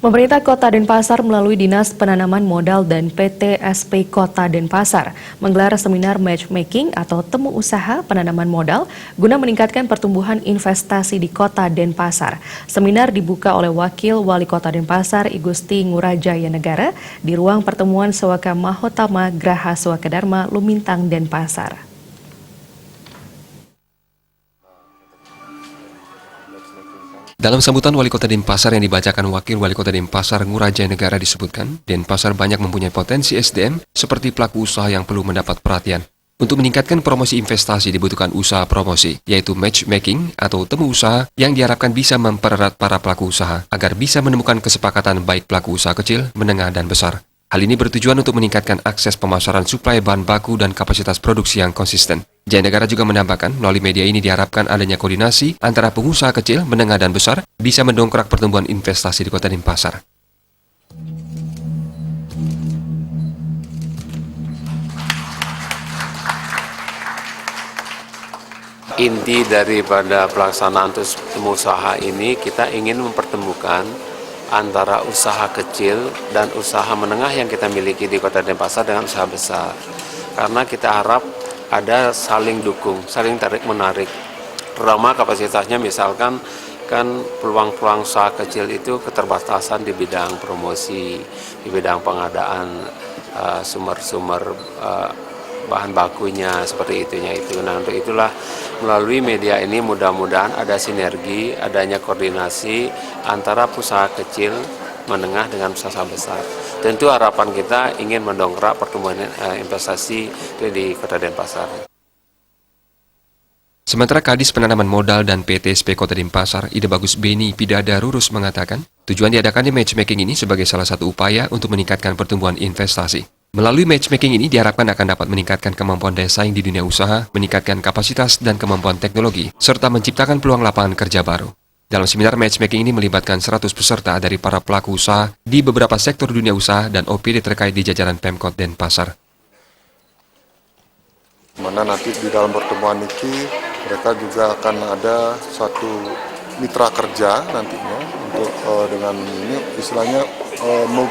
Pemerintah Kota Denpasar melalui Dinas Penanaman Modal dan PT SP Kota Denpasar menggelar seminar matchmaking atau temu usaha penanaman modal guna meningkatkan pertumbuhan investasi di Kota Denpasar. Seminar dibuka oleh Wakil Wali Kota Denpasar I Gusti Ngurajaya Negara di ruang pertemuan Sewaka Mahotama Graha Sewaka Dharma Lumintang Denpasar. Dalam sambutan Wali Kota Denpasar yang dibacakan Wakil Wali Kota Denpasar Ngurajaya Negara disebutkan, Denpasar banyak mempunyai potensi SDM seperti pelaku usaha yang perlu mendapat perhatian. Untuk meningkatkan promosi investasi dibutuhkan usaha promosi, yaitu matchmaking atau temu usaha yang diharapkan bisa mempererat para pelaku usaha agar bisa menemukan kesepakatan baik pelaku usaha kecil, menengah, dan besar. Hal ini bertujuan untuk meningkatkan akses pemasaran suplai bahan baku dan kapasitas produksi yang konsisten. Jaya Negara juga menambahkan, melalui media ini diharapkan adanya koordinasi antara pengusaha kecil, menengah, dan besar bisa mendongkrak pertumbuhan investasi di Kota Denpasar. Inti daripada pelaksanaan temu usaha ini, kita ingin mempertemukan antara usaha kecil dan usaha menengah yang kita miliki di Kota Denpasar dengan usaha besar. Karena kita harap ada saling dukung, saling tarik-menarik. Terutama kapasitasnya misalkan kan peluang-peluang usaha kecil itu keterbatasan di bidang promosi, di bidang pengadaan sumber-sumber bahan bakunya, seperti itunya itu. Nah, untuk itulah melalui media ini mudah-mudahan ada sinergi, adanya koordinasi antara usaha kecil, menengah dengan usaha besar. Tentu harapan kita ingin mendongkrak pertumbuhan investasi di Kota Denpasar. Sementara Kadis Penanaman Modal dan PT SP Kota Denpasar, Ide Bagus Beni Pidada Rurus mengatakan, tujuan diadakannya matchmaking ini sebagai salah satu upaya untuk meningkatkan pertumbuhan investasi. Melalui matchmaking ini diharapkan akan dapat meningkatkan kemampuan daya saing di dunia usaha, meningkatkan kapasitas dan kemampuan teknologi, serta menciptakan peluang lapangan kerja baru. Dalam seminar matchmaking ini melibatkan 100 peserta dari para pelaku usaha di beberapa sektor dunia usaha dan OPD terkait di jajaran Pemkot Denpasar. Mana nanti di dalam pertemuan ini mereka juga akan ada satu mitra kerja nantinya untuk dengan ini istilahnya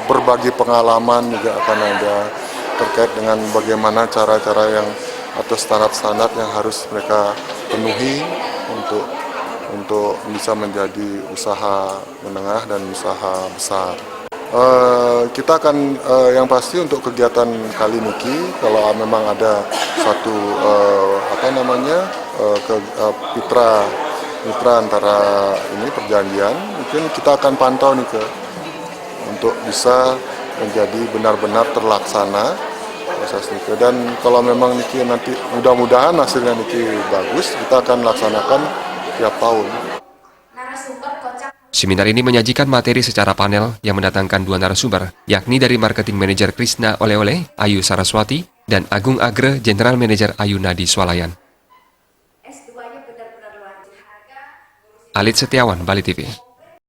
berbagi pengalaman juga akan ada terkait dengan bagaimana cara-cara yang atau standar-standar yang harus mereka penuhi untuk bisa menjadi usaha menengah dan usaha besar. Kita akan yang pasti untuk kegiatan kali ini kalau memang ada satu mitra antara ini perjanjian, mungkin kita akan pantau nih untuk bisa menjadi benar-benar terlaksana proses niki. Dan kalau memang niki nanti mudah-mudahan hasilnya niki bagus, kita akan laksanakan tiap tahun. Seminar ini menyajikan materi secara panel yang mendatangkan dua narasumber, yakni dari Marketing Manager Krisna Oleh-Oleh, Ayu Saraswati, dan Agung Agre, General Manager Ayu Nadi Swalayan. Alit Setiawan, Bali TV.